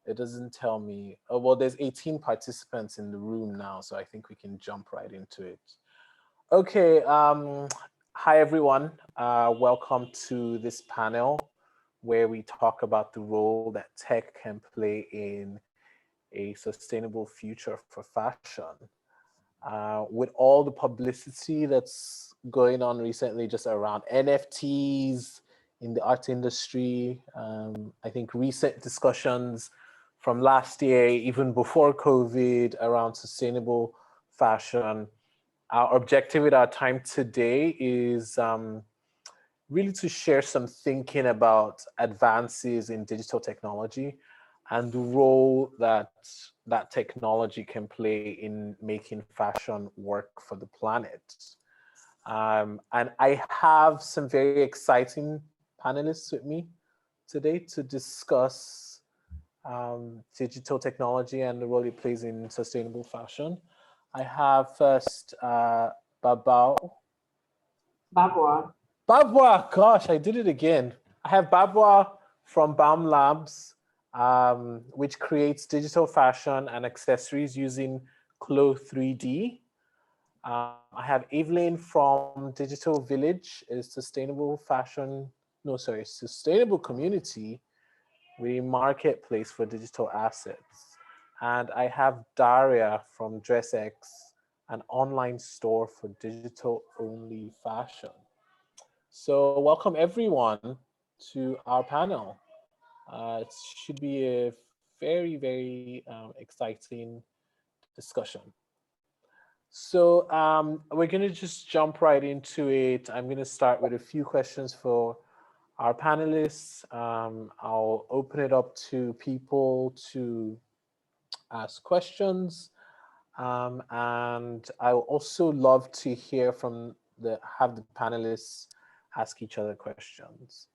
It doesn't tell me. Oh, well, there's 18 participants in the room now, so I think we can jump right into it. Okay, hi everyone. Welcome to this panel where we talk about the role that tech can play in a sustainable future for fashion. With all the publicity that's going on recently just around NFTs in the art industry, I think recent discussions from last year, even before COVID, around sustainable fashion. Our objective with our time today is really to share some thinking about advances in digital technology and the role that that technology can play in making fashion work for the planet. And I have some very exciting panelists with me today to discuss digital technology and the role it plays in sustainable fashion. I have first Babao. Baboa. Baboa, gosh, I did it again. I have Baboa from BAM Labs, which creates digital fashion and accessories using Clo 3D. I have Evelyn from Digital Village, a sustainable fashion, no, sorry, sustainable community with a marketplace for digital assets. And I have Daria from DressX, an online store for digital only fashion. So welcome everyone to our panel. It should be a very exciting discussion. So we're going to just jump right into it. I'm going to start with a few questions for our panelists. I'll open it up to people to ask questions. And I will also love to hear from have the panelists ask each other questions.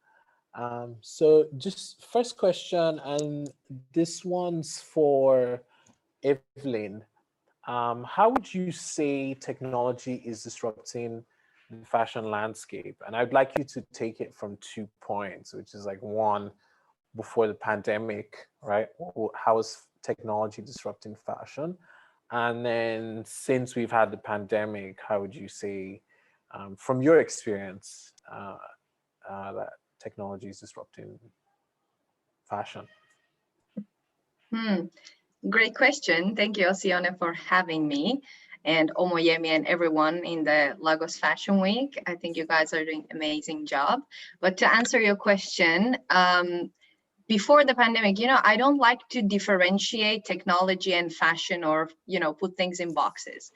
So just first question, and this one's for Evelyn. How would you say technology is disrupting the fashion landscape? And I'd like you to take it from 2 points, which is like one, before the pandemic, right? How is technology disrupting fashion? And then since we've had the pandemic, how would you say, from your experience, that technology is disrupting fashion? Great question. Thank you, Osione, for having me, and Omoyemi and everyone in the Lagos Fashion Week. I think you guys are doing an amazing job. But to answer your question, before the pandemic, I don't like to differentiate technology and fashion, or, put things in boxes.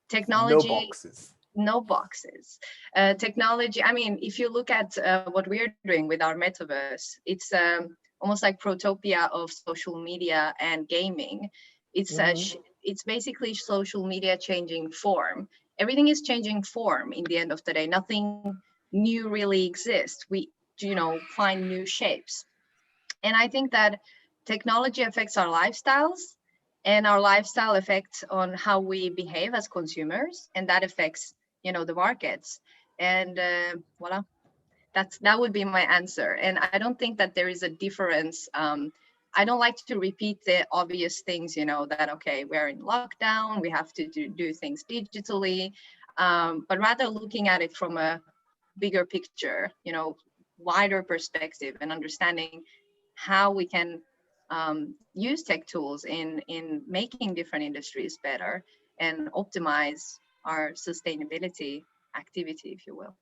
Technology. No boxes. No boxes. Technology, I mean, if you look at what we're doing with our metaverse, it's almost like protopia of social media and gaming. It's basically social media changing form. Everything is changing form in the end of the day. Nothing new really exists. We, find new shapes. And I think that technology affects our lifestyles, and our lifestyle affects on how we behave as consumers, and that affects, the markets. And voila. That would be my answer. And I don't think that there is a difference. I don't like to repeat the obvious things, that, okay, we're in lockdown, we have to do things digitally, but rather looking at it from a bigger picture, wider perspective, and understanding how we can use tech tools in making different industries better and optimize our sustainability activity, if you will.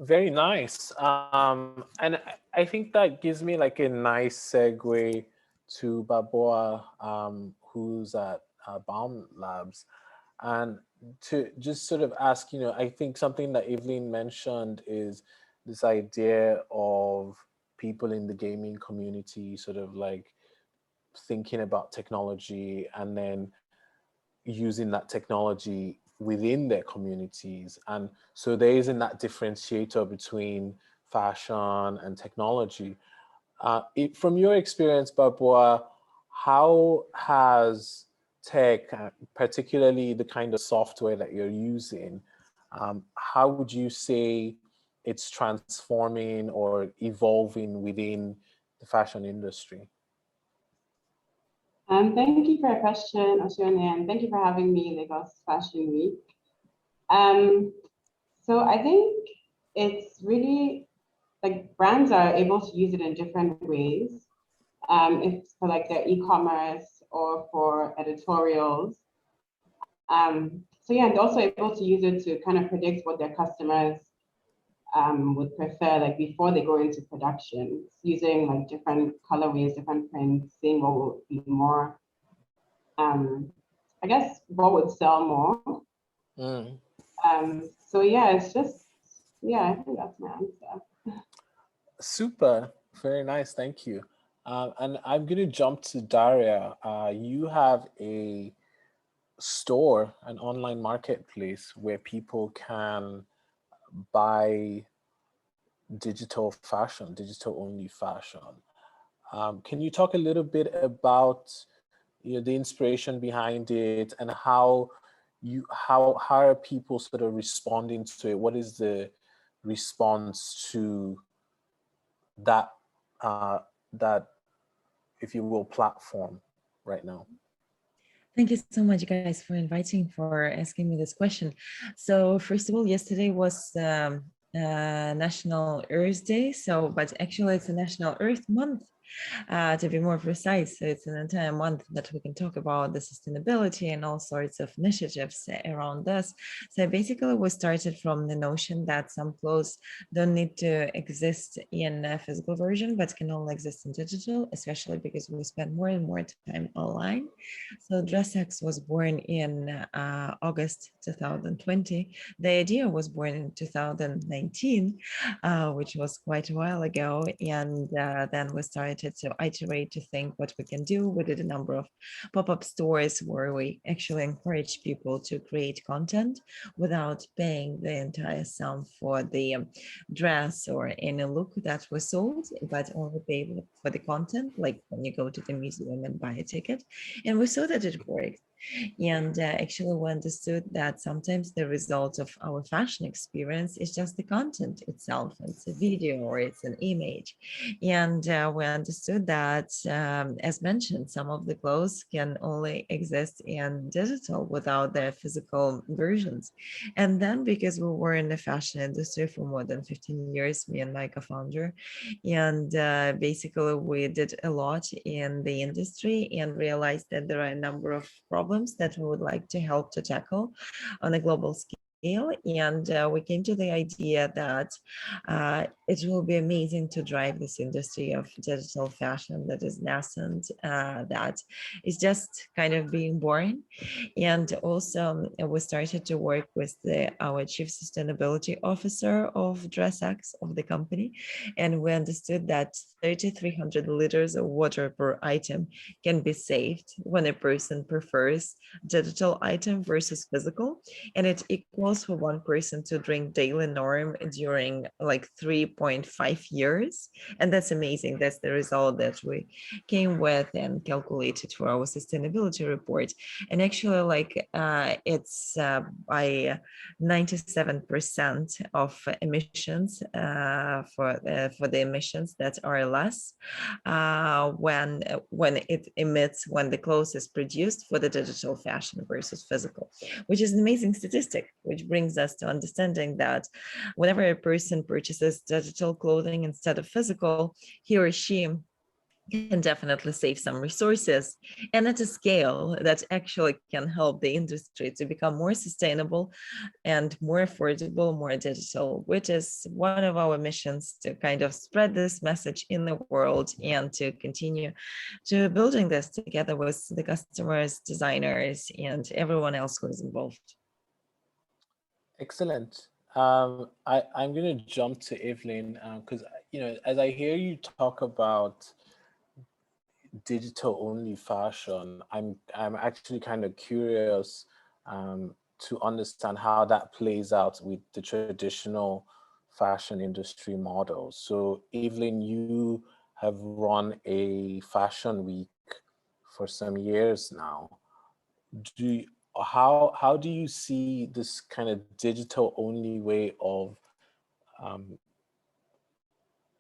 Very nice. And I think that gives me like a nice segue to Baboa, who's at BAM Labs. And to just sort of ask, I think something that Evelyn mentioned is this idea of people in the gaming community sort of like thinking about technology and then using that technology within their communities. And so there isn't that differentiator between fashion and technology. From your experience, Baboa, how has tech, particularly the kind of software that you're using, how would you say it's transforming or evolving within the fashion industry? Thank you for your question, Osione, and thank you for having me in Lagos Fashion Week. So I think it's really like brands are able to use it in different ways. If for like their e-commerce or for editorials. So yeah, they're also able to use it to kind of predict what their customers would prefer, like before they go into production, using like different colorways, different prints, seeing what will be more, I guess what would sell more. So yeah, it's just, yeah, I think that's my answer. Super, very nice, thank you. And I'm gonna jump to Daria. You have a store, an online marketplace where people can buy digital fashion, digital only fashion. Can you talk a little bit about the inspiration behind it and how are people sort of responding to it? What is the response to that that, if you will, platform right now? Thank you so much, guys, for inviting, for asking me this question. So first of all, yesterday was National Earth Day. So, but actually it's a National Earth Month. To be more precise, so it's an entire month that we can talk about the sustainability and all sorts of initiatives around this. So basically we started from the notion that some clothes don't need to exist in a physical version, but can only exist in digital, especially because we spend more and more time online. So DressX was born in August 2020. The idea was born in 2019, which was quite a while ago. And then we started to iterate to think what we can do. We did a number of pop-up stores where we actually encourage people to create content without paying the entire sum for the dress or any look that was sold, but only pay for the content, like when you go to the museum and buy a ticket. And we saw that it worked. And actually we understood that sometimes the result of our fashion experience is just the content itself. It's a video or it's an image. And we understood that, as mentioned, some of the clothes can only exist in digital without their physical versions. And then because we were in the fashion industry for more than 15 years, me and my co-founder, and basically we did a lot in the industry and realized that there are a number of problems that we would like to help to tackle on a global scale. And we came to the idea that it will be amazing to drive this industry of digital fashion that is nascent, that is just kind of being born. And also we started to work with our chief sustainability officer of DressX, of the company. And we understood that 3,300 liters of water per item can be saved when a person prefers digital item versus physical. And it equals for one person to drink daily norm during like 3.5 years. And that's amazing. That's the result that we came with and calculated for our sustainability report. And actually like it's by 97% of emissions for the emissions that are less when it emits when the clothes is produced for the digital fashion versus physical, which is an amazing statistic, which brings us to understanding that whenever a person purchases digital clothing instead of physical, he or she can definitely save some resources, and at a scale that actually can help the industry to become more sustainable and more affordable, more digital, which is one of our missions, to kind of spread this message in the world and to continue to building this together with the customers, designers, and everyone else who is involved. Excellent. I'm going to jump to Evelyn because, as I hear you talk about digital only fashion, I'm actually kind of curious to understand how that plays out with the traditional fashion industry model. So Evelyn, you have run a fashion week for some years now. How do you see this kind of digital only way of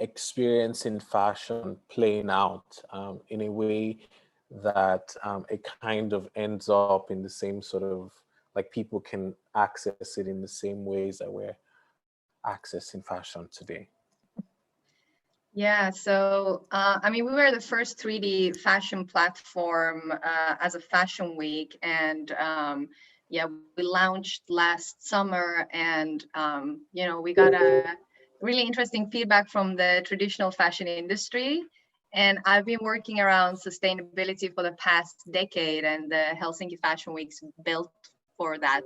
experiencing fashion playing out in a way that it kind of ends up in the same sort of, like, people can access it in the same ways that we're accessing fashion today? Yeah, so I mean, we were the first 3D fashion platform as a fashion week, and yeah, we launched last summer, and you know, we got a really interesting feedback from the traditional fashion industry. And I've been working around sustainability for the past decade, and the Helsinki Fashion Week's built for that,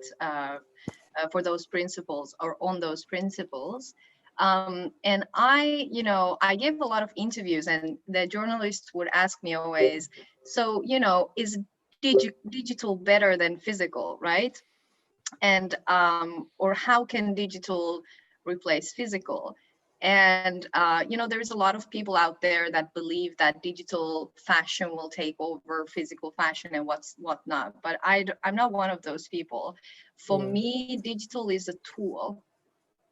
for those principles, or on those principles. And I gave a lot of interviews, and the journalists would ask me always, so, is digital better than physical, right? And or how can digital replace physical? And there's a lot of people out there that believe that digital fashion will take over physical fashion and whatnot, but I'm not one of those people. For me, digital is a tool.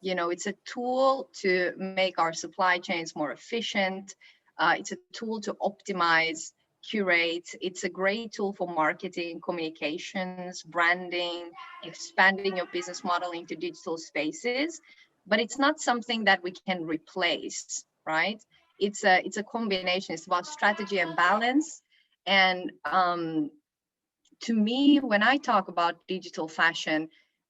It's a tool to make our supply chains more efficient. It's a tool to optimize, curate. It's a great tool for marketing, communications, branding, expanding your business model into digital spaces. But it's not something that we can replace, right? It's a combination. It's about strategy and balance. And to me, when I talk about digital fashion,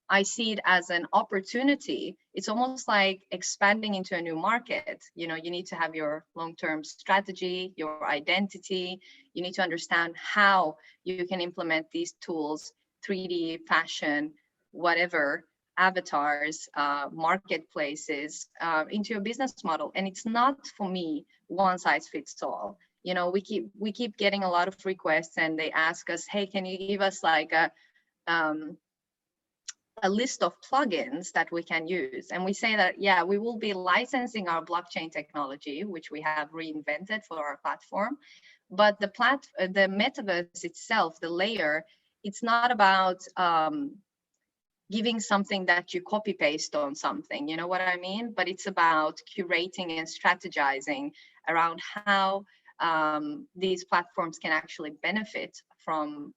I see it as an opportunity. It's almost like expanding into a new market. You need to have your long-term strategy, your identity. You need to understand how you can implement these tools, 3D fashion, whatever, avatars, marketplaces, into your business model. And it's not, for me, one size fits all. We keep getting a lot of requests, and they ask us, hey, can you give us like a list of plugins that we can use? And we say that, yeah, we will be licensing our blockchain technology, which we have reinvented for our platform. But the metaverse itself, the layer, it's not about giving something that you copy paste on something, you know what I mean? But it's about curating and strategizing around how these platforms can actually benefit from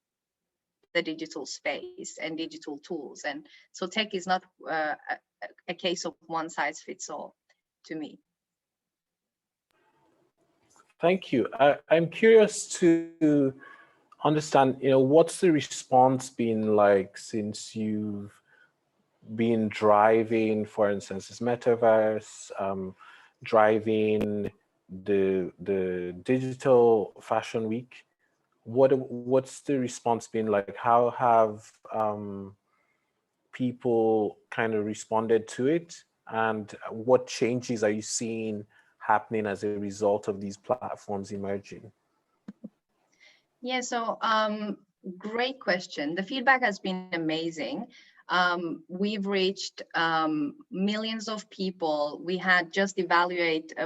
the digital space and digital tools. And so tech is not a case of one size fits all to me. Thank you. I'm curious to understand, what's the response been like since you've been driving, for instance, this metaverse, driving the digital fashion week? What's the response been like? How have people kind of responded to it, and what changes are you seeing happening as a result of these platforms emerging? Yeah, so great question. The feedback has been amazing. We've reached millions of people. We had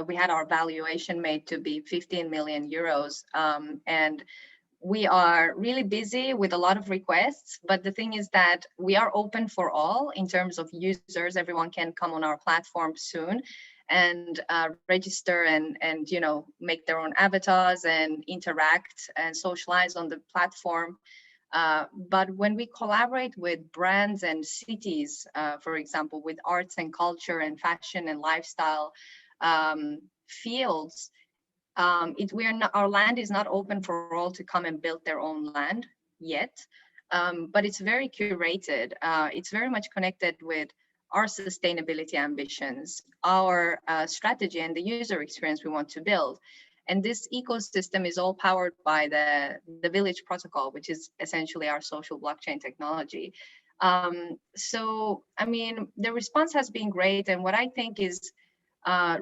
we had our valuation made to be 15 million euros. And we are really busy with a lot of requests, but the thing is that we are open for all in terms of users. Everyone can come on our platform soon and register and make their own avatars and interact and socialize on the platform. But when we collaborate with brands and cities, for example, with arts and culture and fashion and lifestyle fields, our land is not open for all to come and build their own land yet, but it's very curated. It's very much connected with our sustainability ambitions, our strategy, and the user experience we want to build. And this ecosystem is all powered by the Village protocol, which is essentially our social blockchain technology. So, I mean, the response has been great. And what I think is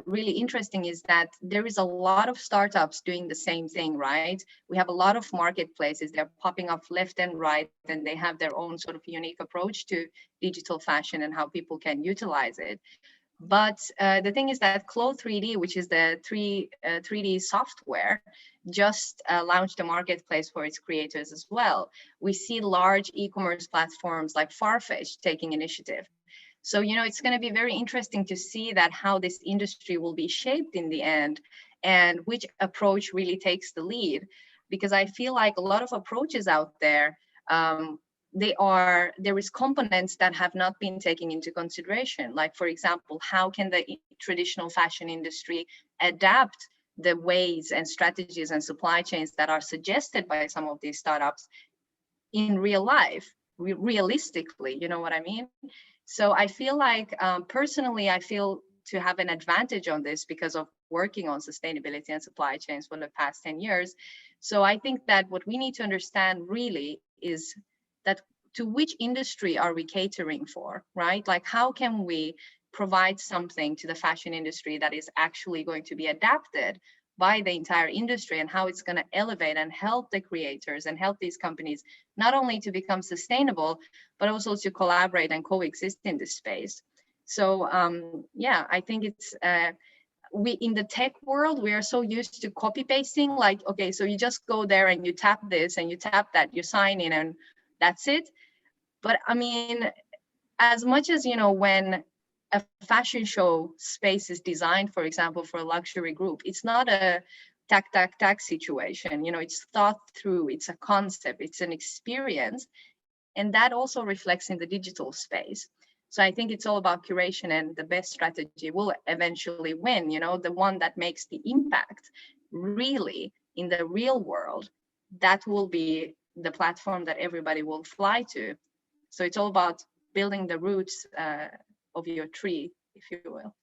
really interesting is that there is a lot of startups doing the same thing, right? We have a lot of marketplaces. They're popping up left and right, and they have their own sort of unique approach to digital fashion and how people can utilize it. But the thing is that Clo 3D, which is the 3D software, just launched a marketplace for its creators as well. We see large e-commerce platforms like Farfetch taking initiative. So, you know, it's going to be very interesting to see that how this industry will be shaped in the end and which approach really takes the lead. Because I feel like a lot of approaches out there, there is components that have not been taken into consideration. Like, for example, how can the traditional fashion industry adapt the ways and strategies and supply chains that are suggested by some of these startups in real life, realistically, you know what I mean? So I feel like, personally, I feel to have an advantage on this because of working on sustainability and supply chains for the past 10 years. So I think that what we need to understand really is that to which industry are we catering for, right? Like, how can we provide something to the fashion industry that is actually going to be adapted by the entire industry, and how it's going to elevate and help the creators and help these companies not only to become sustainable, but also to collaborate and coexist in this space. So yeah, I think it's, we in the tech world, we are so used to copy pasting, like, okay, so you just go there and you tap this and you tap that, you sign in and that's it. But I mean, as much as, you know, when a fashion show space is designed, for example, for a luxury group, it's not a tac situation, you know, it's thought through, it's a concept, it's an experience. And that also reflects in the digital space. So I think it's all about curation, and the best strategy will eventually win, you know, the one that makes the impact really in the real world, that will be the platform that everybody will fly to. So it's all about building the roots of your tree, if you will.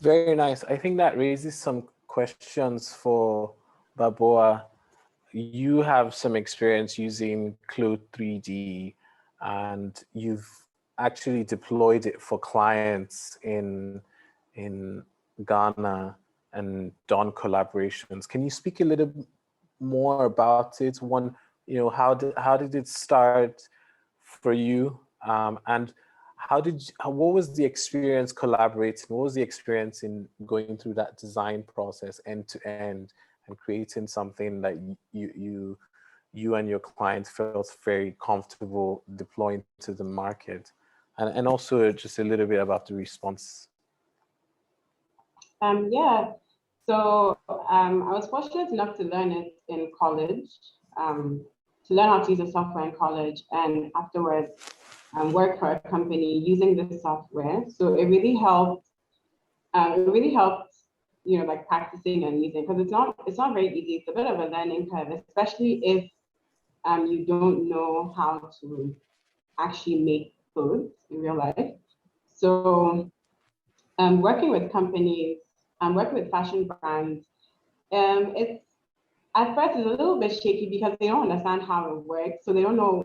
Very nice. I think that raises some questions for Baboa. You have some experience using Cloth 3D, and you've actually deployed it for clients in Ghana and done collaborations. Can you speak a little more about it? One, you know, how did it start for you, and what was the experience collaborating? What was the experience in going through that design process end to end and creating something that you and your clients felt very comfortable deploying to the market? And also just a little bit about the response. Yeah, so I was fortunate enough to learn it in college, to learn how to use the software in college, and afterwards work for a company using the software. So it really helped. You know, like practicing and using, because it's not very easy. It's a bit of a learning curve, especially if you don't know how to actually make clothes in real life. So working with companies, working with fashion brands, it's at first it's a little bit shaky because they don't understand how it works. So they don't know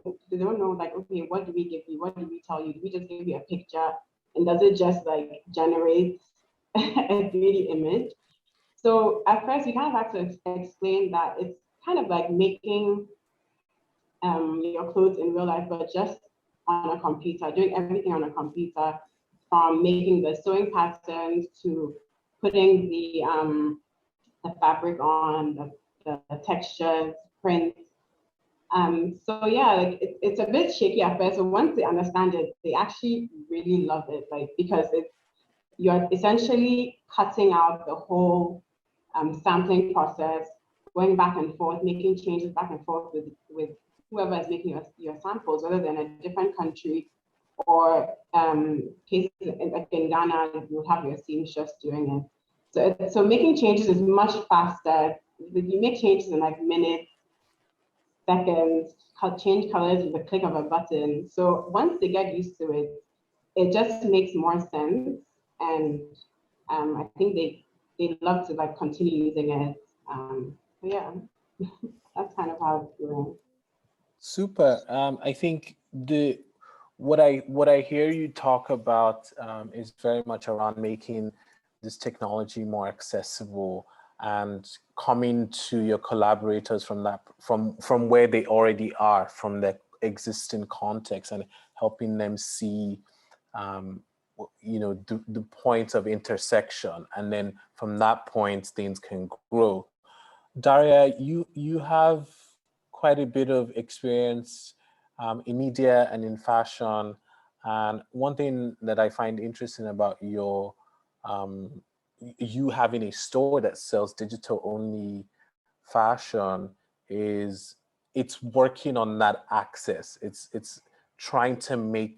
like, okay, what do we give you? What do we tell you? Do we just give you a picture? And does it just like generate a 3D image? So at first you kind of have to explain that it's kind of like making your clothes in real life, but just on a computer, doing everything on a computer, from making the sewing patterns to putting the fabric on, the textures, prints. So yeah, like it's a bit shaky at first, but once they understand it, they actually really love it, like, because you're essentially cutting out the whole sampling process, going back and forth, making changes back and forth with whoever is making your samples, whether they're in a different country or cases like in Ghana, you'll have your seamstress doing it. So making changes is much faster. You make changes in like minutes, seconds, change colors with a click of a button. So once they get used to it, it just makes more sense. And I think they love to like continue using it. So yeah, that's kind of how it's doing. Super. I think what I hear you talk about is very much around making this technology more accessible and coming to your collaborators from where they already are, from their existing context, and helping them see you know, the points of intersection, and then from that point things can grow. Daria, you have quite a bit of experience in media and in fashion, And one thing that I find interesting about your you having a store that sells digital only fashion is it's working on that access. It's trying to make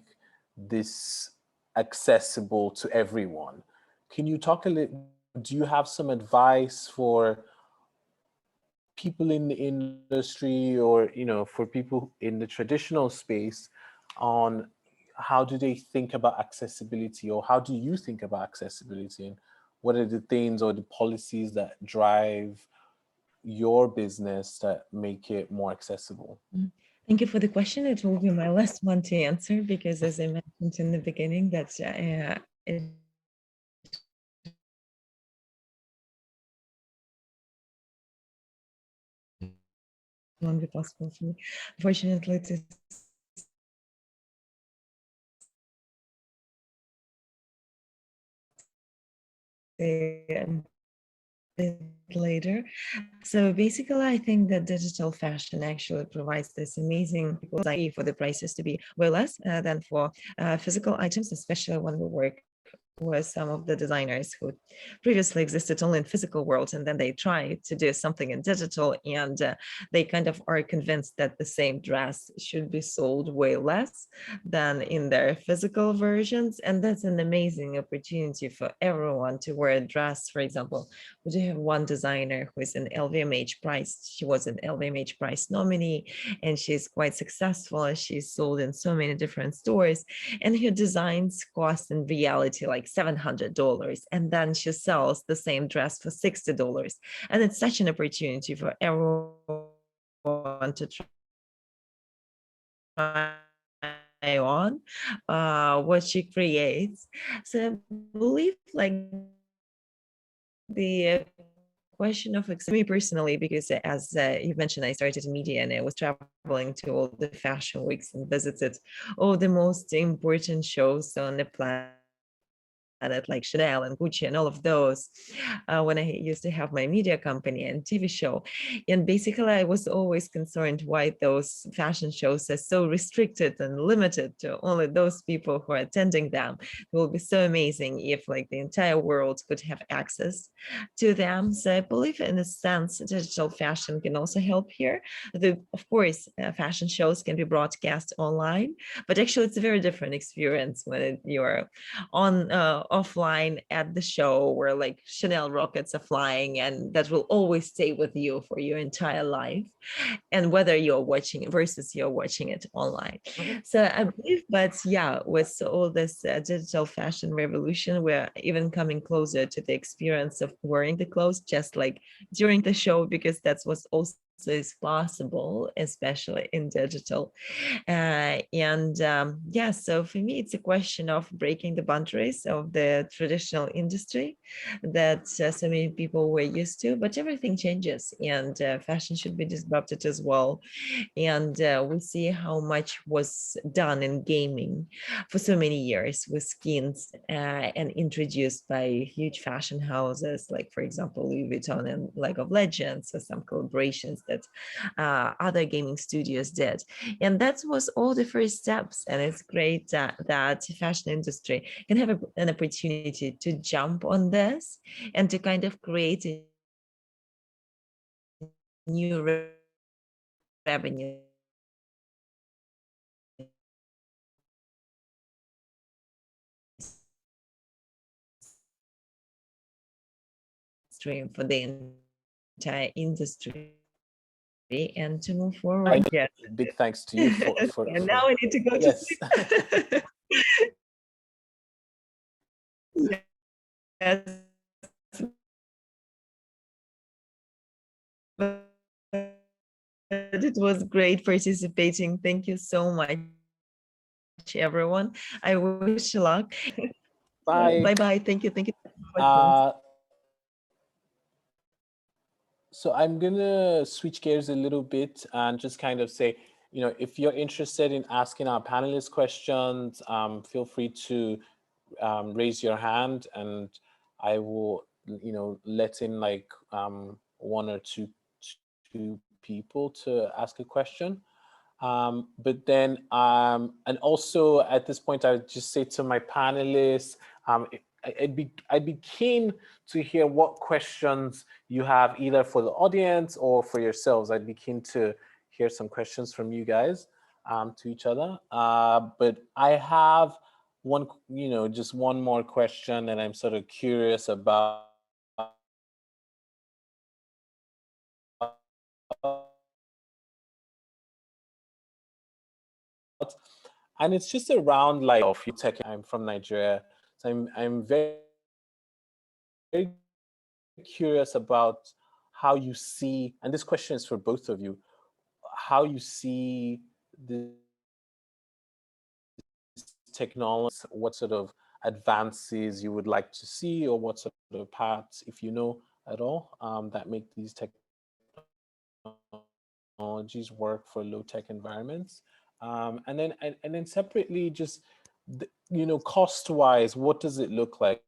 this accessible to everyone. Can you talk a little, do you have some advice for people in the industry, or for people in the traditional space, on how do they think about accessibility, or how do you think about accessibility, and what are the things or the policies that drive your business that make it more accessible? Thank you for the question. It will be my last one to answer because, as I mentioned in the beginning, that it won't be possible for me, unfortunately, to say a bit later. So basically, I think that digital fashion actually provides this amazing opportunity for the prices to be way less than for physical items, especially when we work with some of the designers who previously existed only in physical worlds, and then they try to do something in digital, and they kind of are convinced that the same dress should be sold way less than in their physical versions. And that's an amazing opportunity for everyone to wear a dress. For example, we do have one designer who is an LVMH prize. She was an LVMH prize nominee, and she's quite successful. She's sold in so many different stores, and her designs cost in reality like $700, and then she sells the same dress for $60. And it's such an opportunity for everyone to try on what she creates. So I believe like the question of me personally, because as you mentioned, I started in media and I was traveling to all the fashion weeks and visited all the most important shows on the planet, like Chanel and Gucci and all of those, when I used to have my media company and TV show. And basically, I was always concerned why those fashion shows are so restricted and limited to only those people who are attending them. It will be so amazing if like the entire world could have access to them. So I believe in a sense, digital fashion can also help here. Of course, fashion shows can be broadcast online, but actually it's a very different experience when you're on offline at the show where like Chanel rockets are flying, and that will always stay with you for your entire life, and whether you're watching it versus you're watching it online. So I believe, but yeah, with all this digital fashion revolution, we're even coming closer to the experience of wearing the clothes just like during the show, because that's what's also is possible, especially in digital. Yeah, so for me, it's a question of breaking the boundaries of the traditional industry that so many people were used to, but everything changes, and fashion should be disrupted as well. And we see how much was done in gaming for so many years with skins and introduced by huge fashion houses, like, for example, Louis Vuitton and League of Legends, or some collaborations that other gaming studios did. And that was all the first steps. And it's great that fashion industry can have an opportunity to jump on this and to kind of create a new revenue stream for the entire industry and to move forward. Yes. Big thanks to you for And now I need to go yes. to sleep. Yes. But it was great participating. Thank you so much, everyone. I wish you luck. Bye. Bye-bye. Thank you. Thank you. So I'm gonna switch gears a little bit and just kind of say, if you're interested in asking our panelists questions, feel free to raise your hand, and I will, let in like one or two people to ask a question. But then, and also at this point, I would just say to my panelists, I'd be keen to hear what questions you have, either for the audience or for yourselves. I'd be keen to hear some questions from you guys to each other. But I have one, just one more question that I'm sort of curious about. And it's just around like tech. I'm from Nigeria, so I'm very curious about how you see, and this question is for both of you, how you see this technology, what sort of advances you would like to see, or what sort of paths, if you know at all, that make these technologies work for low-tech environments. And then separately, just cost-wise, what does it look like?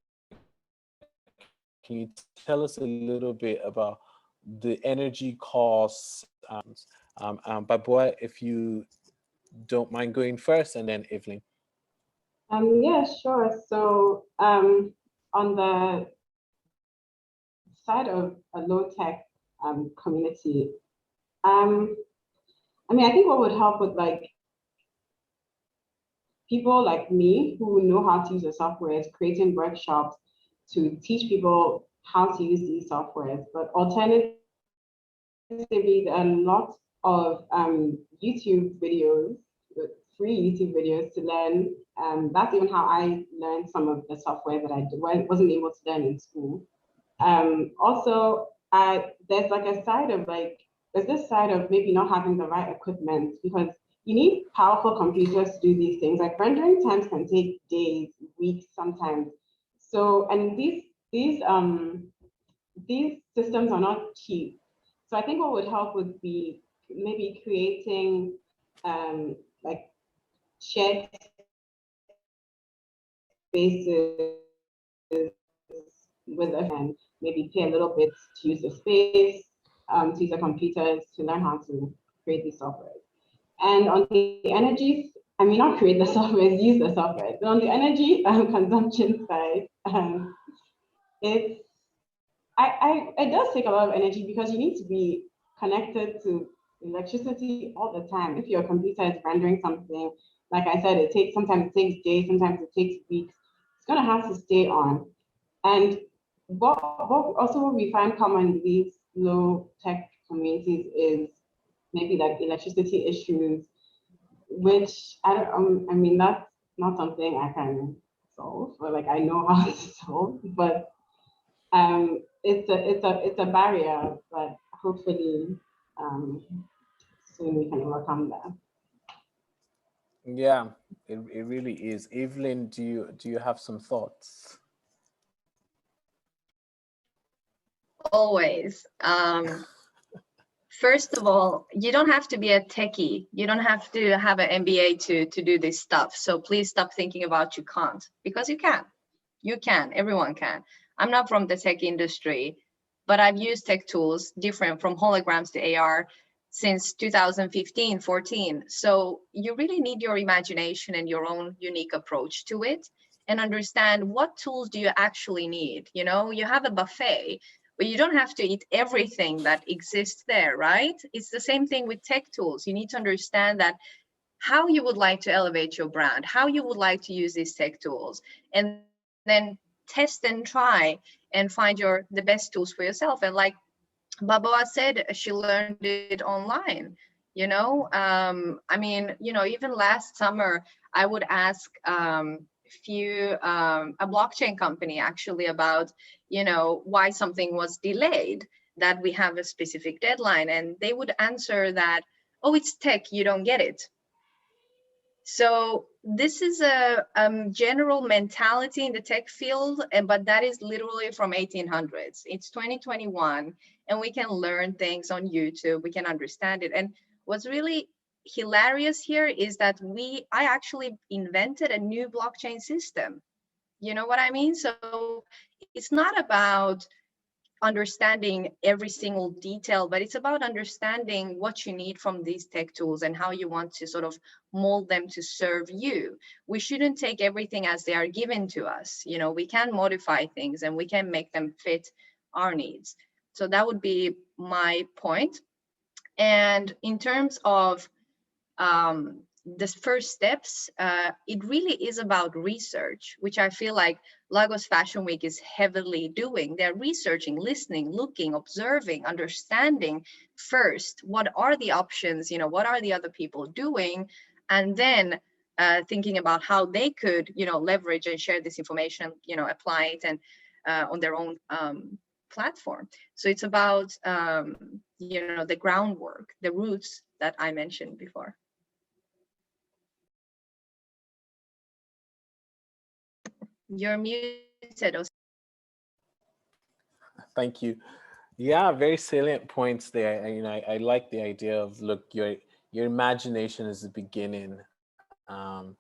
Can you tell us a little bit about the energy costs? Baboa, if you don't mind going first, and then Evelyn. Yeah, sure. So on the side of a low-tech community, I mean, I think what would help with like people like me who know how to use the software is creating workshops to teach people how to use these softwares. But alternatively, there are a lot of YouTube videos, free YouTube videos to learn. That's even how I learned some of the software that I wasn't able to learn in school. Also, there's like a side of there's this side of maybe not having the right equipment, because you need powerful computers to do these things. Like rendering times can take days, weeks, sometimes. So, and these systems are not cheap. So I think what would help would be maybe creating like shared spaces with a hand, maybe pay a little bit to use the space, to use the computers, to learn how to create these software. And on the energy, I mean, not create the software, use the software. But on the energy consumption side, it does take a lot of energy, because you need to be connected to electricity all the time. If your computer is rendering something, like I said, sometimes it takes days, sometimes it takes weeks. It's gonna have to stay on. And what we find common in these low tech communities is maybe like electricity issues, which I mean, that's not something I can solve, or like I know how to solve, but it's a barrier, but hopefully soon we can overcome that. Yeah, it really is. Evelyn, do you have some thoughts? Always. First of all, you don't have to be a techie. You don't have to have an MBA to do this stuff. So please stop thinking about you can't, because you can. You can. Everyone can. I'm not from the tech industry, but I've used tech tools different from holograms to AR since 2015, 14. So you really need your imagination and your own unique approach to it, and understand what tools do you actually need. You know, you have a buffet, but you don't have to eat everything that exists there, right? It's the same thing with tech tools. You need to understand that how you would like to elevate your brand, how you would like to use these tech tools, and then test and try and find the best tools for yourself. And like Baboa said, she learned it online. I mean, even last summer, I would ask a blockchain company actually about, why something was delayed, that we have a specific deadline. And they would answer that, oh, it's tech, you don't get it. So this is a general mentality in the tech field, but that is literally from 1800s. It's 2021, and we can learn things on YouTube. We can understand it. And what's really hilarious here is that I actually invented a new blockchain system. You know what I mean? So it's not about understanding every single detail, but it's about understanding what you need from these tech tools and how you want to sort of mold them to serve you. We shouldn't take everything as they are given to us. You know, we can modify things and we can make them fit our needs. So that would be my point. And in terms of the first steps, it really is about research, which I feel like Lagos Fashion Week is heavily doing. They're researching, listening, looking, observing, understanding first, what are the options, you know, what are the other people doing, and then thinking about how they could, you know, leverage and share this information, you know, apply it and on their own platform. So it's about, you know, the groundwork, the roots that I mentioned before. You're muted. Thank you. Yeah, very salient points there. You know, I like the idea of, look, your imagination is the beginning, and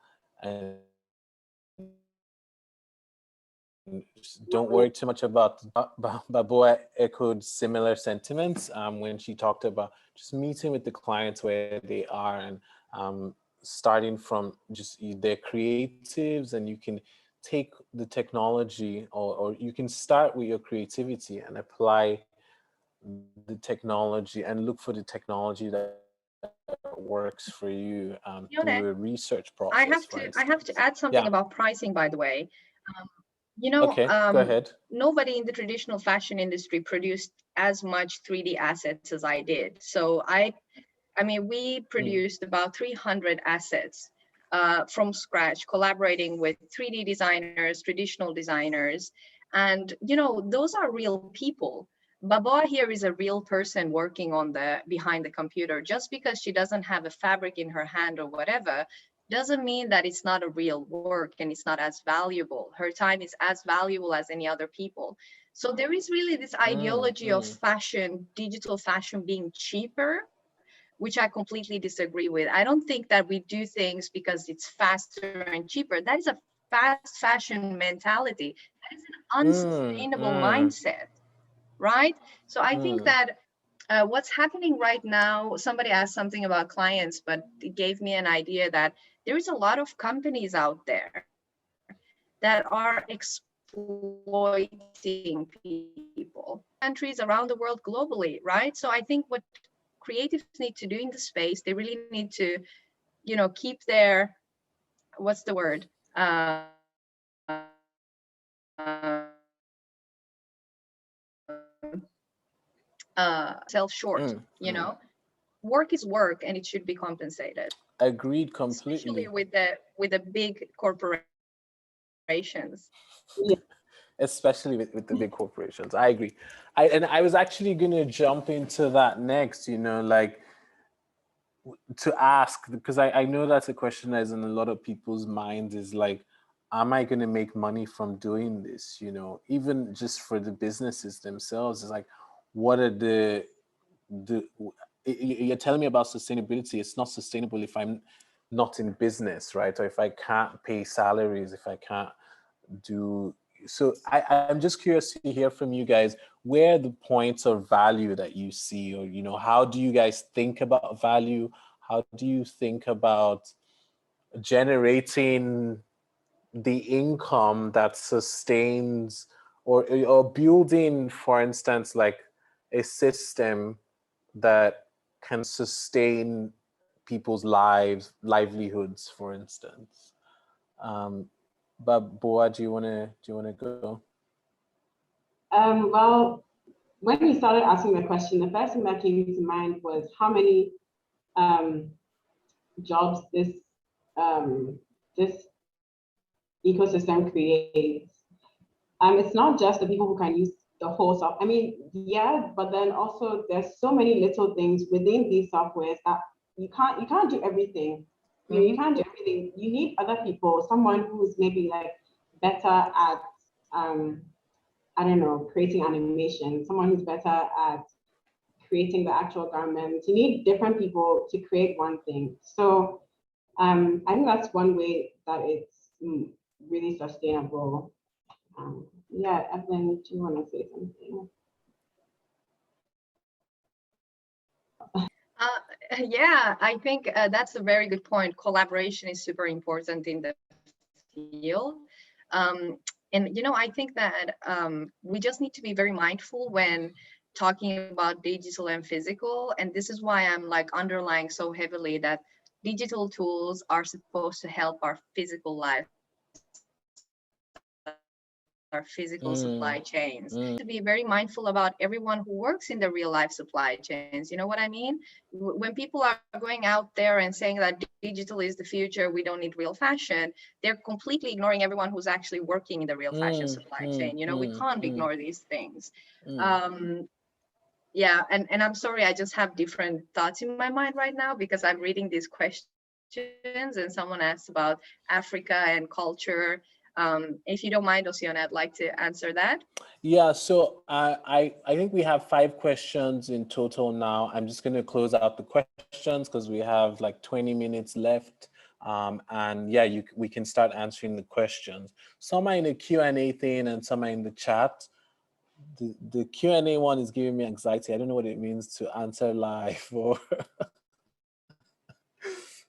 don't worry too much about. Baboa echoed similar sentiments when she talked about just meeting with the clients where they are, and starting from just their creatives, and you can take the technology, or you can start with your creativity and apply the technology and look for the technology that works for you through a research process. I have to add something about pricing, by the way. You know, okay, go ahead. Nobody in the traditional fashion industry produced as much 3D assets as I did. So I mean, we produced about 300 assets from scratch, collaborating with 3D designers, traditional designers. And, you know, those are real people. Baboa here is a real person working on behind the computer. Just because she doesn't have a fabric in her hand or whatever, doesn't mean that it's not a real work and it's not as valuable. Her time is as valuable as any other people. So there is really this ideology of fashion, digital fashion being cheaper, which I completely disagree with. I don't think that we do things because it's faster and cheaper. That is a fast fashion mentality. That is an unsustainable mindset, right? So I think that what's happening right now, somebody asked something about clients, but it gave me an idea that there is a lot of companies out there that are exploiting people, countries around the world globally, right? So I think what creatives need to do in the space, they really need to, you know, keep their, what's the word? Self short, you know, work is work and it should be compensated. Agreed completely. Especially with the big corporations. Yeah. Especially with the big corporations. I agree. I was actually going to jump into that next, you know, like to ask, because I know that's a question that's in a lot of people's minds, is like, am I going to make money from doing this? You know, even just for the businesses themselves, it's like, what are you're telling me about sustainability. It's not sustainable if I'm not in business, right? Or if I can't pay salaries, if I can't do. So I'm just curious to hear from you guys, where are the points of value that you see, or, you know, how do you guys think about value? How do you think about generating the income that sustains, or building, for instance, like a system that can sustain people's livelihoods, for instance? But Boa, do you want to go? Well, when you started asking the question, the first thing that came to mind was how many jobs this ecosystem creates. It's not just the people who can use the whole software. I mean, yeah, but then also there's so many little things within these softwares that you can't do everything. You know, you can't do everything. You need other people, someone who's maybe like better at I don't know, creating animation, someone who's better at creating the actual garments. You need different people to create one thing. So I think that's one way that it's really sustainable. Yeah, Evelyn, do you want to say something? Yeah, I think that's a very good point. Collaboration is super important in the field. Um, and, you know, I think that we just need to be very mindful when talking about digital and physical. And this is why I'm like underlying so heavily that digital tools are supposed to help our physical life, our physical supply chains. To be very mindful about everyone who works in the real life supply chains. You know what I mean? When people are going out there and saying that digital is the future, we don't need real fashion, they're completely ignoring everyone who's actually working in the real fashion supply chain. You know, we can't ignore these things. Yeah, and I'm sorry, I just have different thoughts in my mind right now because I'm reading these questions and someone asked about Africa and culture. If you don't mind, Osione, I'd like to answer that. Yeah, so I think we have 5 questions in total now. I'm just going to close out the questions because we have like 20 minutes left. And yeah, we can start answering the questions. Some are in the Q&A thing and some are in the chat. The Q&A one is giving me anxiety. I don't know what it means to answer live or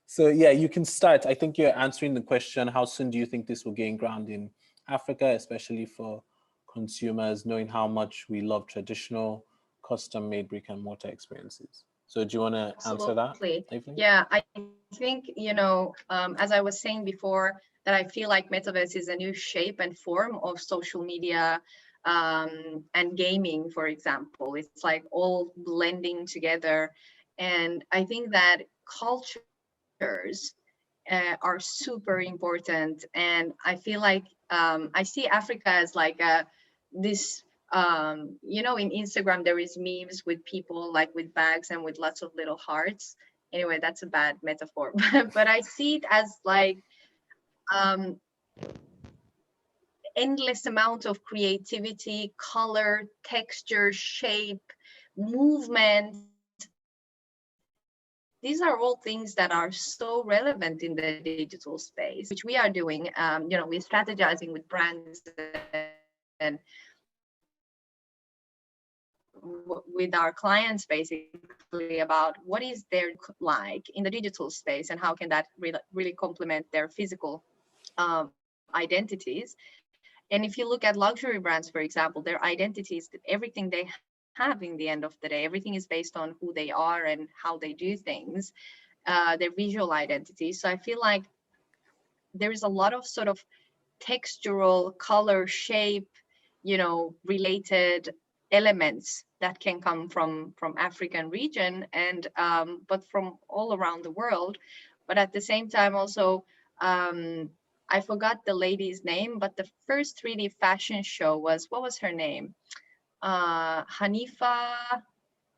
so yeah, you can start. I think you're answering the question, how soon do you think this will gain ground in Africa, especially for consumers, knowing how much we love traditional custom-made brick and mortar experiences? So do you want to answer that, Evelyn? Yeah, I think, you know, as I was saying before, that I feel like metaverse is a new shape and form of social media and gaming, for example. It's like all blending together. And I think that cultures are super important. And I feel like I see Africa as like this, you know, in Instagram, there is memes with people like with bags and with lots of little hearts. Anyway, that's a bad metaphor, but I see it as like endless amount of creativity, color, texture, shape, movement. These are all things that are so relevant in the digital space, which we are doing. You know, we're strategizing with brands and with our clients basically about what is their like in the digital space and how can that really complement their physical identities. And if you look at luxury brands, for example, their identities, everything they have in the end of the day, everything is based on who they are and how they do things, their visual identity. So I feel like there is a lot of sort of textural, color, shape, you know, related elements that can come from African region and but from all around the world. But at the same time also I forgot the lady's name, but the first 3D fashion show was, what was her name? Hanifa.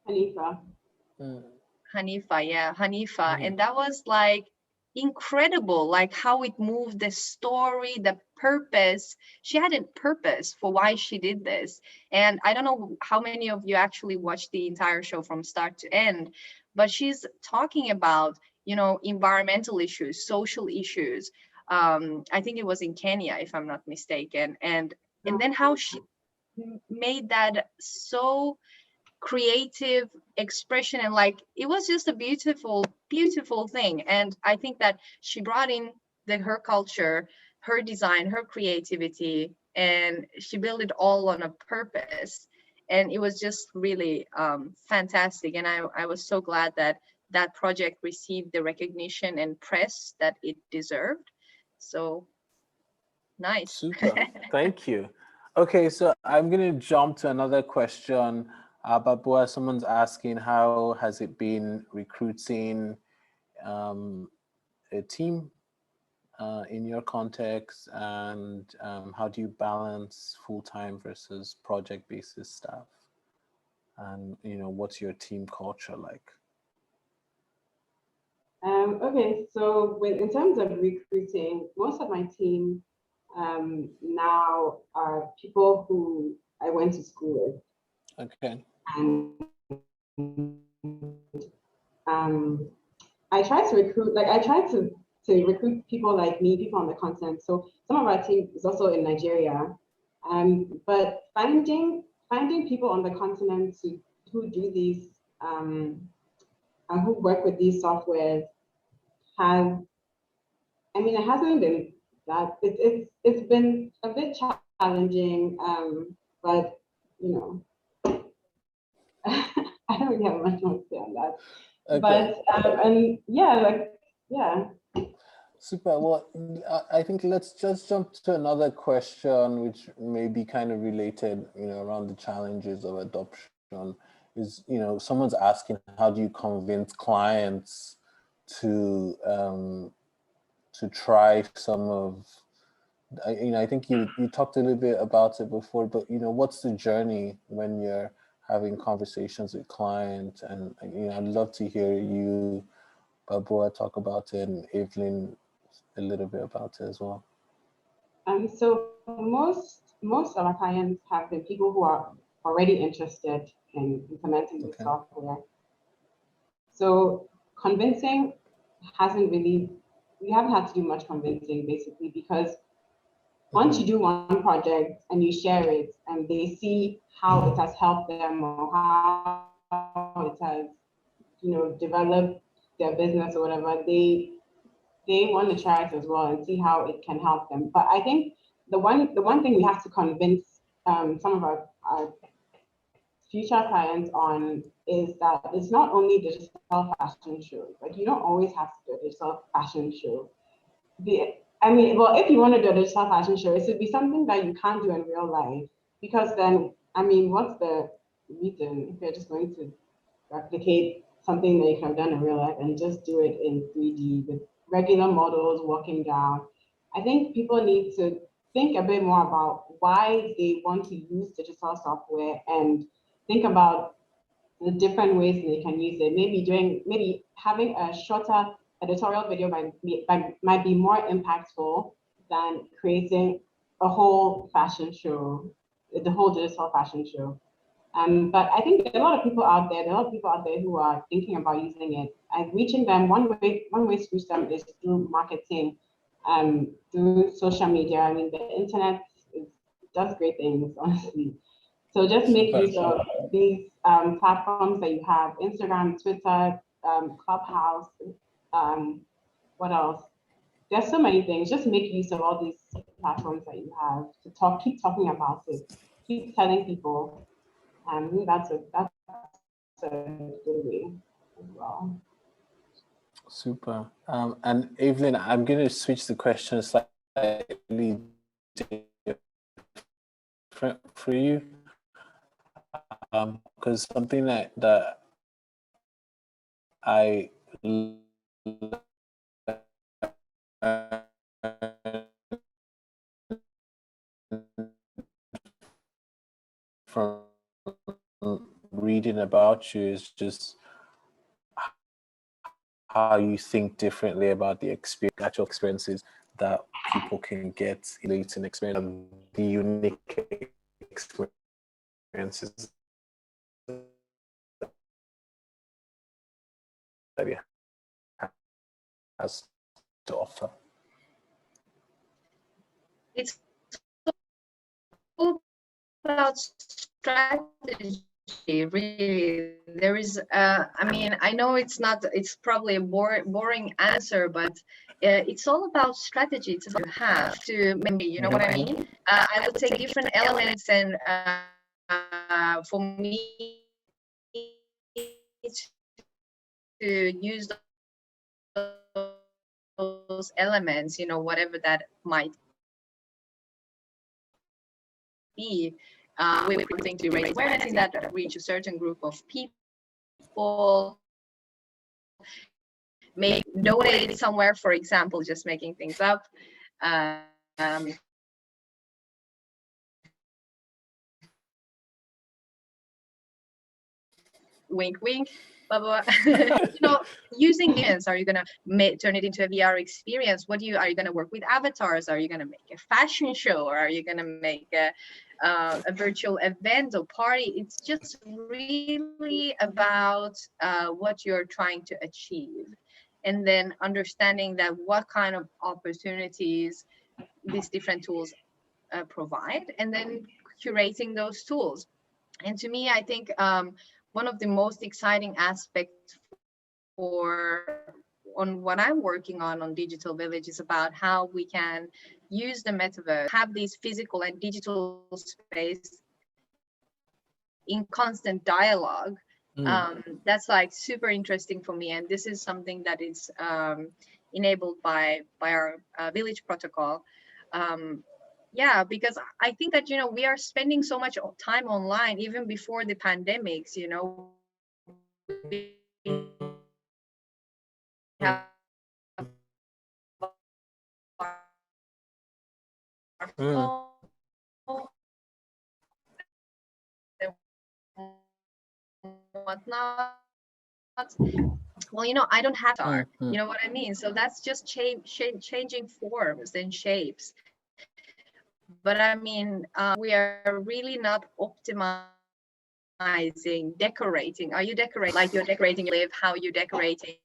Yeah, Hanifa. And that was like incredible, like how it moved, the story, the purpose. She had a purpose for why she did this. And I don't know how many of you actually watched the entire show from start to end, but she's talking about, you know, environmental issues, social issues. I think it was in Kenya, if I'm not mistaken. And then how she made that so creative expression, and like it was just a beautiful thing. And I think that she brought in her culture, her design, her creativity, and she built it all on a purpose. And it was just really fantastic. And I was so glad that that project received the recognition and press that it deserved. So nice. Super. Thank you. Okay, so I'm going to jump to another question. Baboa, someone's asking, how has it been recruiting a team in your context, and how do you balance full-time versus project-basis staff? And, you know, what's your team culture like? Okay, so in terms of recruiting, most of my team now are people who I went to school with. Okay. And I try to recruit, like I try to recruit people like me, people on the continent. So some of our team is also in Nigeria. But finding people on the continent who do these who work with these softwares have, I mean, it hasn't been that, it's been a bit challenging, but you know, I don't really have much more to say on that. Okay. But and yeah, like yeah. Super. Well, I think let's just jump to another question, which may be kind of related, you know, around the challenges of adoption. Is, you know, someone's asking, how do you convince clients to try some of, you know, I think you talked a little bit about it before, but you know, what's the journey when you're having conversations with clients? And you know, I'd love to hear you, Baboa, talk about it, and Evelyn a little bit about it as well. So most of our clients have been people who are already interested in implementing the software. So convincing hasn't really, we haven't had to do much convincing basically, because once you do one project and you share it and they see how it has helped them or how it has, you know, developed their business or whatever, they want to try it as well and see how it can help them. But I think the one thing we have to convince some of our future clients on is that it's not only digital fashion shows. Like, you don't always have to do a digital fashion show. I mean, well, if you want to do a digital fashion show, it should be something that you can't do in real life, because then, I mean, what's the reason if you're just going to replicate something that you can have done in real life and just do it in 3D with regular models walking down? I think people need to think a bit more about why they want to use digital software and think about the different ways they can use it. Maybe having a shorter editorial video might be more impactful than creating a whole fashion show, the whole digital fashion show. But I think there are a lot of people out there who are thinking about using it and reaching them. One way to reach them is through marketing, through social media. I mean, the internet does great things, honestly. So just make use of these platforms that you have: Instagram, Twitter, Clubhouse. What else? There's so many things. Just make use of all these platforms that you have to keep talking about it, keep telling people. That's a good way as well. Super. And Evelyn, I'm going to switch the question slightly different for you, because something that I from reading about you is just how you think differently about the actual experiences that people can get in an experience, the unique experiences that it has to offer. It's all about strategy, really. There is, I mean, I know it's probably a boring answer, but it's all about strategy. It's about you have to, maybe, you know what I mean? I would take different elements and for me to use those elements, you know, whatever that might be, we're going to raise awareness in that, reach a certain group of people, maybe donate somewhere, for example, just making things up. Wink, wink. Baboa. You know, using this, are you gonna turn it into a VR experience? Are you gonna work with avatars? Are you gonna make a fashion show, or are you gonna make a virtual event or party? It's just really about what you're trying to achieve, and then understanding that what kind of opportunities these different tools provide, and then curating those tools. And to me, I think one of the most exciting aspects on what I'm working on Digital Village is about how we can use the metaverse, have these physical and digital space in constant dialogue. That's like super interesting for me, and this is something that is enabled by our village protocol. Yeah, because I think that, you know, we are spending so much time online even before the pandemics, you know. We have our phone and whatnot. Well, you know, I don't have to, you know what I mean? So that's just changing forms and shapes. But I mean, we are really not optimizing decorating. Are you decorating like you're decorating your live? How you decorating?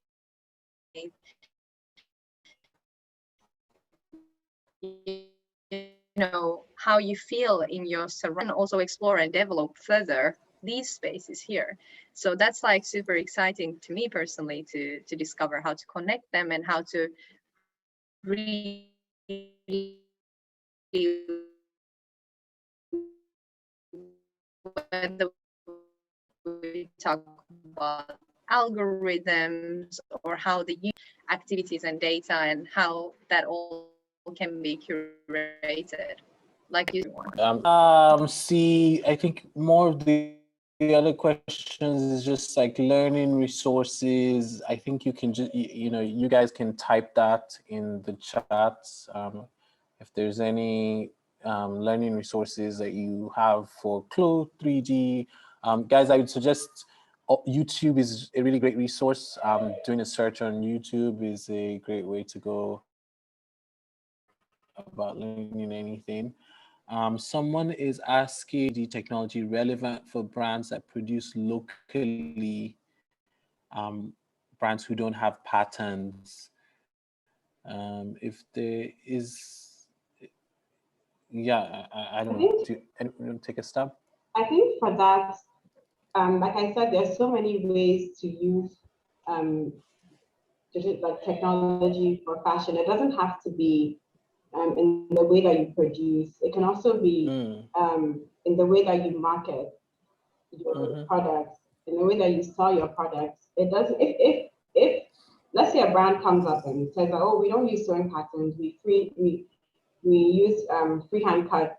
You know, how you feel in your surroundings, and also explore and develop further these spaces here. So that's like super exciting to me personally to discover how to connect them and how to really whether we talk about algorithms or how they use activities and data and how that all can be curated. Like you see, I think more of the other questions is just like learning resources. I think you can just, you know, you guys can type that in the chats. If there's any learning resources that you have for Clo 3D, guys, I would suggest YouTube is a really great resource. Doing a search on YouTube is a great way to go about learning anything. Someone is asking, the technology relevant for brands that produce locally, brands who don't have patents? If there is, yeah, I don't know. Do anyone take a stab? I think for that, like I said, there's so many ways to use like technology for fashion. It doesn't have to be in the way that you produce. It can also be in the way that you market your products, in the way that you sell your products. It does. If let's say a brand comes up and says, "Oh, we don't use sewing patterns. We use freehand cut."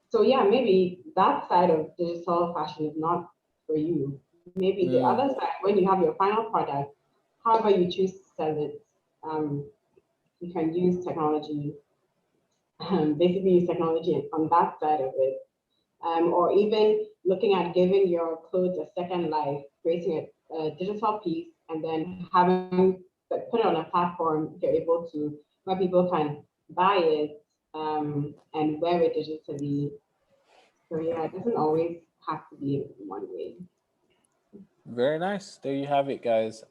So yeah, maybe that side of digital fashion is not for you. Maybe the other side, when you have your final product, however you choose to sell it, you can use technology, basically use technology on that side of it. Or even looking at giving your clothes a second life, creating a digital piece and then having put it on a platform you're able to, where people can buy it and wear it digitally. So yeah, it doesn't always have to be one way. Very nice. There you have it, guys.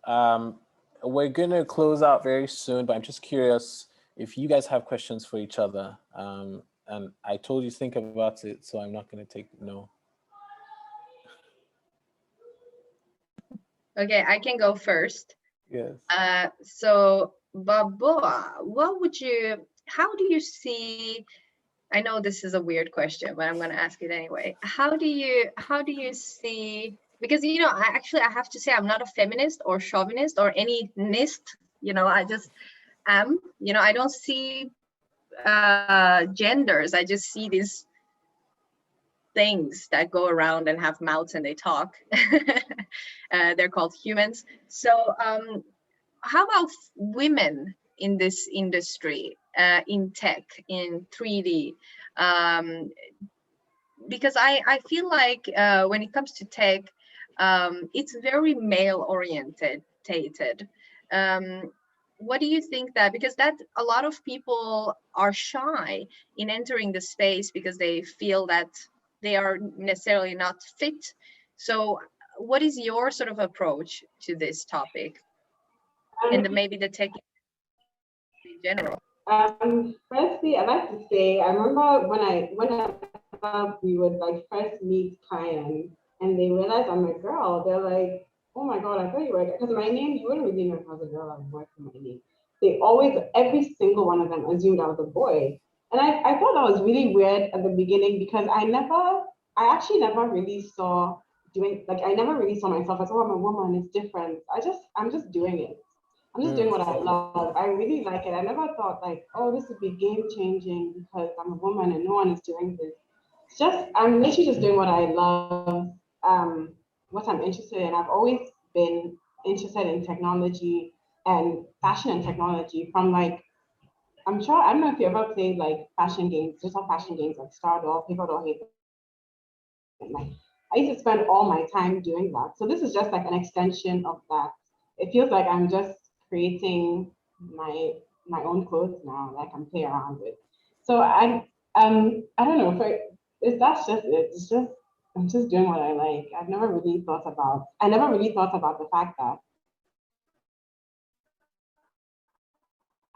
We're gonna close out very soon, but I'm just curious if you guys have questions for each other. And I told you to think about it, so I'm not gonna take no. Okay, I can go first. Yes. So Baboa, how do you see, I know this is a weird question, but I'm going to ask it anyway. How do you see, because, you know, I have to say I'm not a feminist or chauvinist or any nist, you know, I just am, you know, I don't see genders. I just see these things that go around and have mouths and they talk. They're called humans. So how about women in this industry, in tech, in 3D? Because I feel like when it comes to tech, it's very male oriented. What do you think that, because that a lot of people are shy in entering the space because they feel that they are necessarily not fit. So what is your sort of approach to this topic? And maybe the tech in general. Firstly, I'd like to say, I remember when we would like first meet clients and they realize I'm a girl, they're like, oh my God, I thought you were, because my name, you wouldn't really know if I was a girl or a boy from my name. They always, every single one of them assumed I was a boy. And I thought that was really weird at the beginning because I actually never really saw I never really saw myself as, oh, I'm a woman, it's different. I'm just doing it. I'm just doing what I love. I really like it. I never thought like, oh, this would be game changing because I'm a woman and no one is doing this. It's just, I'm literally just doing what I love, what I'm interested in. I've always been interested in technology and fashion and technology from like, I'm sure, I don't know if you ever played like fashion games, digital fashion games like Stardoll, People Don't Hate Them. Like, I used to spend all my time doing that. So this is just like an extension of that. It feels like I'm just creating my own clothes now, like I'm playing around with. So I don't know, that's just it. It's just I'm just doing what I like. I never really thought about the fact that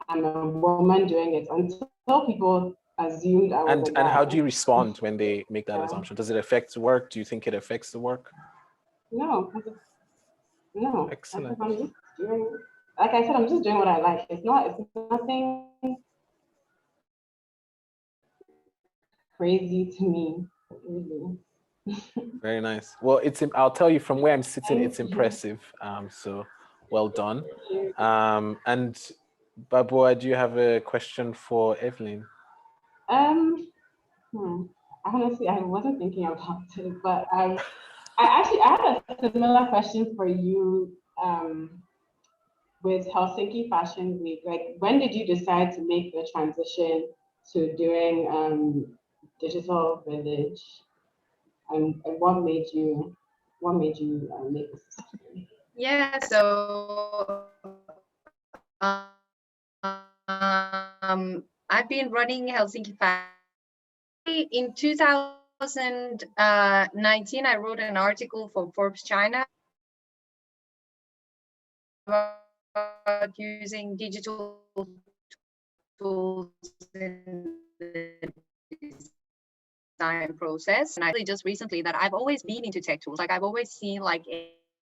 I'm a woman doing it until people assumed I was a guy. And how do you respond when they make that assumption? Does it affect work? Do you think it affects the work? No, no. Excellent. I'm just doing, like I said, I'm just doing what I like. It's nothing crazy to me, really. Very nice. Well, I'll tell you from where I'm sitting, it's impressive. So well done. And Baboa, do you have a question for Evelyn? Honestly, I wasn't thinking about it, but I had a similar question for you with Helsinki Fashion Week. Like, when did you decide to make the transition to doing digital village? And what made you make this decision? Yeah, so I've been running Helsinki Fashion. In 2019, I wrote an article for Forbes China about using digital tools in the design process. And I really just recently that I've always been into tech tools. Like I've always seen like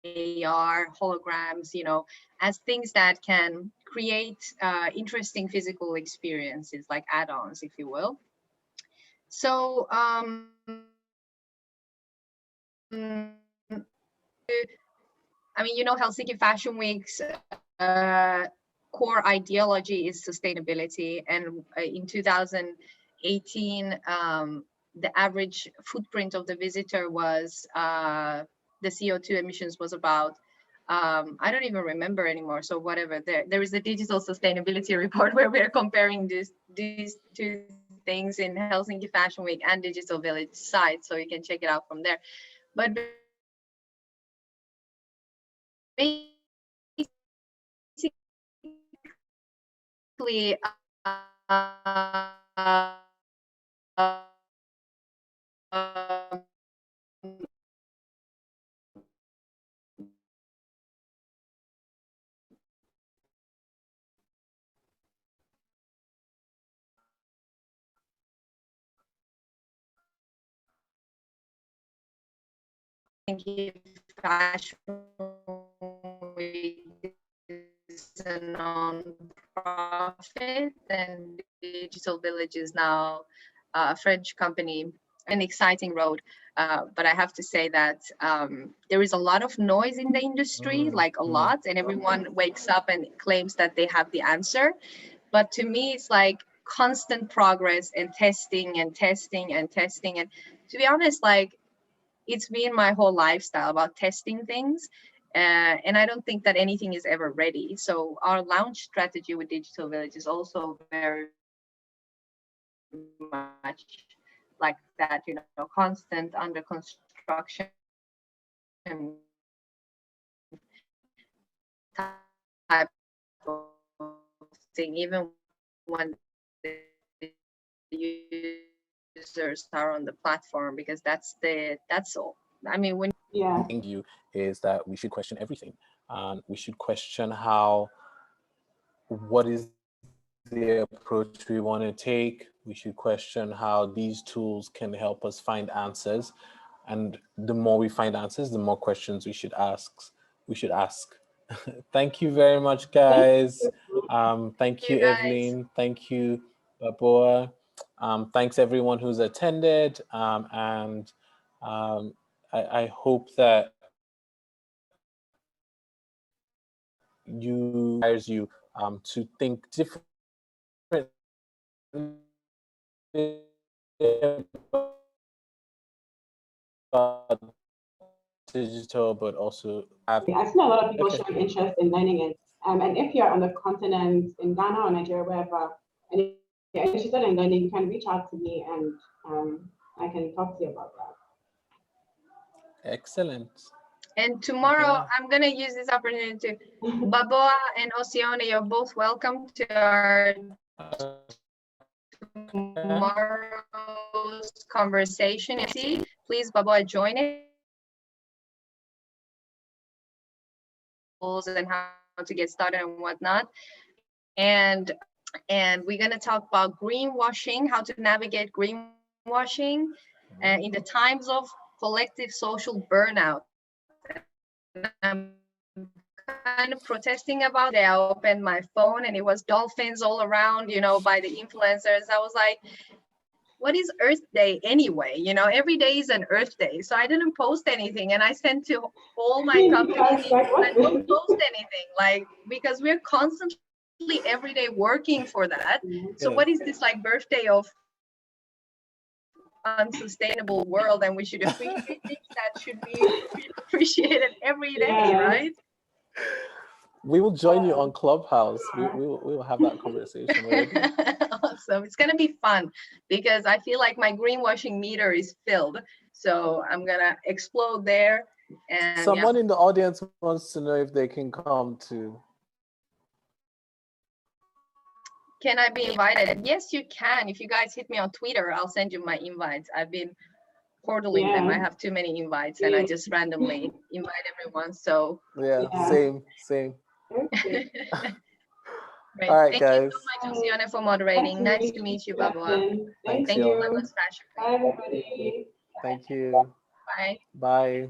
AR, holograms, you know, as things that can create interesting physical experiences, like add-ons, if you will. So I mean, you know, Helsinki Fashion Week's core ideology is sustainability. And in 2018, the average footprint of the visitor was, the CO2 emissions was about, I don't even remember anymore. So whatever, there is a digital sustainability report where we're comparing these two things in Helsinki Fashion Week and Digital Village site. So you can check it out from there. But basically, Fashion Week is a non-profit, and Digital Village is now a French company. An exciting road, but I have to say that there is a lot of noise in the industry, like a lot, and everyone wakes up and claims that they have the answer. But to me, it's like constant progress and testing and testing and testing. And to be honest, like, it's been my whole lifestyle about testing things. And I don't think that anything is ever ready. So our launch strategy with Digital Village is also very much like that, you know, constant under construction type of thing, even when the users are on the platform, because that's all. I mean, when you is that we should question everything. We should question what is the approach we want to take. We should question how these tools can help us find answers. And the more we find answers, the more questions we should ask. we should ask. Thank you very much, guys. Thank you, guys. Evelyn. Thank you, Baboa. Thanks everyone who's attended, and I hope that you inspires you to think different about digital, but also have. I've seen a lot of people showing interest in learning it. And if you're on the continent, in Ghana or Nigeria, wherever, and you're interested in learning, you can reach out to me and I can talk to you about that. Excellent. And tomorrow, I'm going to use this opportunity to, Baboa and Osione, you're both welcome to our tomorrow's conversation. Please, Baboa, join it. And how to get started and whatnot. And we're going to talk about greenwashing, how to navigate greenwashing in the times of collective social burnout. I'm kind of protesting about it. I opened my phone and it was dolphins all around, you know, by the influencers. I was like, what is Earth Day anyway? You know, every day is an Earth Day. So I didn't post anything, and I sent to all my companies, I don't post anything, like, because we're constantly every day working for that. So what is this like birthday of unsustainable world? And we should appreciate things that should be appreciated every day, right? We will join you on Clubhouse. We will have that conversation already. Awesome. It's going to be fun because I feel like my greenwashing meter is filled. So I'm going to explode there. And someone in the audience wants to know if they can come too. Can I be invited? Yes, you can. If you guys hit me on Twitter, I'll send you my invites. I've been hoarding them. I have too many invites and I just randomly invite everyone. So same. Great. All right, Thank guys. you so much, Osione, for moderating. Nice to meet you, Baboa. Thank you. you. Bye, everybody. Thank you. Bye. Bye.